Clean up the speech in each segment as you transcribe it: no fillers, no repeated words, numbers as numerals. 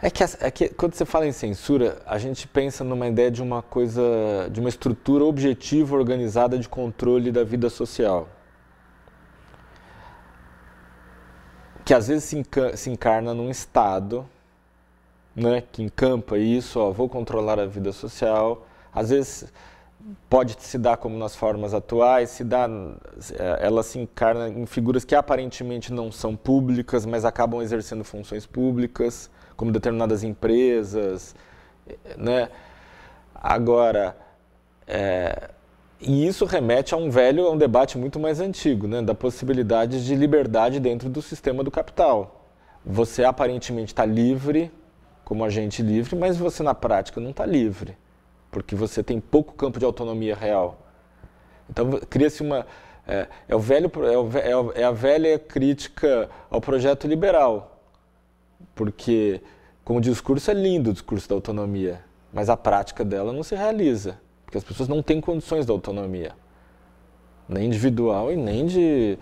É que quando você fala em censura, a gente pensa numa ideia de uma coisa, de uma estrutura objetiva, organizada de controle da vida social. Que às vezes se encarna num Estado, né, que encampa isso, ó, vou controlar a vida social. Às vezes pode se dar como nas formas atuais, ela se encarna em figuras que aparentemente não são públicas, mas acabam exercendo funções públicas, como determinadas empresas, né? Agora, e isso remete a a um debate muito mais antigo, né, da possibilidade de liberdade dentro do sistema do capital. Você aparentemente está livre, como agente livre, mas você na prática não está livre, porque você tem pouco campo de autonomia real. Então cria-se é a velha crítica ao projeto liberal, porque como discurso é lindo o discurso da autonomia, mas a prática dela não se realiza, porque as pessoas não têm condições da autonomia, nem individual e nem de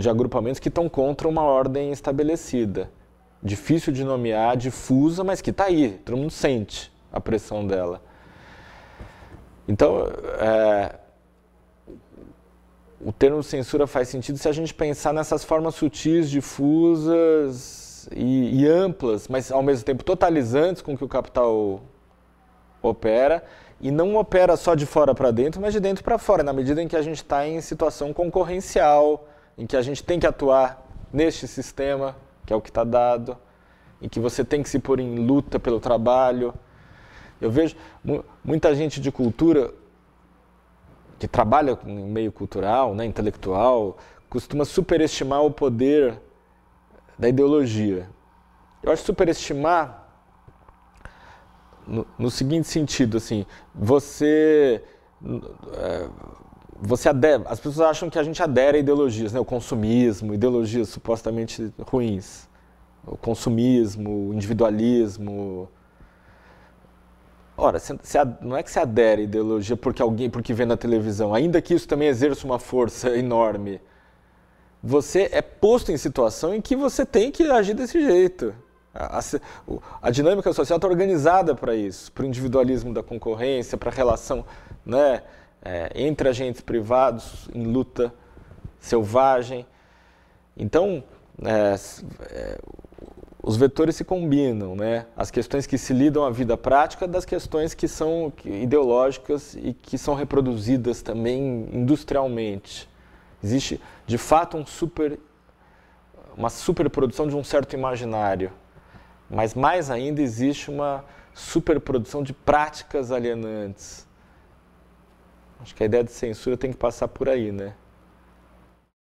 agrupamentos que estão contra uma ordem estabelecida. Difícil de nomear, difusa, mas que está aí, todo mundo sente a pressão dela. Então, o termo censura faz sentido se a gente pensar nessas formas sutis, difusas e amplas, mas ao mesmo tempo totalizantes com que o capital opera, e não opera só de fora para dentro, mas de dentro para fora, na medida em que a gente está em situação concorrencial, em que a gente tem que atuar neste sistema, que é o que está dado, em que você tem que se pôr em luta pelo trabalho. Eu vejo muita gente de cultura que trabalha em meio cultural, né, intelectual, costuma superestimar o poder da ideologia. Eu acho superestimar no seguinte sentido, assim, as pessoas acham que a gente adere a ideologias, né, o consumismo, ideologias supostamente ruins, o consumismo, o individualismo. Ora, não é que se adere à ideologia porque vê na televisão, ainda que isso também exerça uma força enorme. Você é posto em situação em que você tem que agir desse jeito. A dinâmica social está organizada para isso, para o individualismo da concorrência, para a relação, né, entre agentes privados em luta selvagem. Então, os vetores se combinam, né? As questões que se lidam à vida prática das questões que são ideológicas e que são reproduzidas também industrialmente. Existe, de fato, uma superprodução de um certo imaginário, mas mais ainda existe uma superprodução de práticas alienantes. Acho que a ideia de censura tem que passar por aí, né?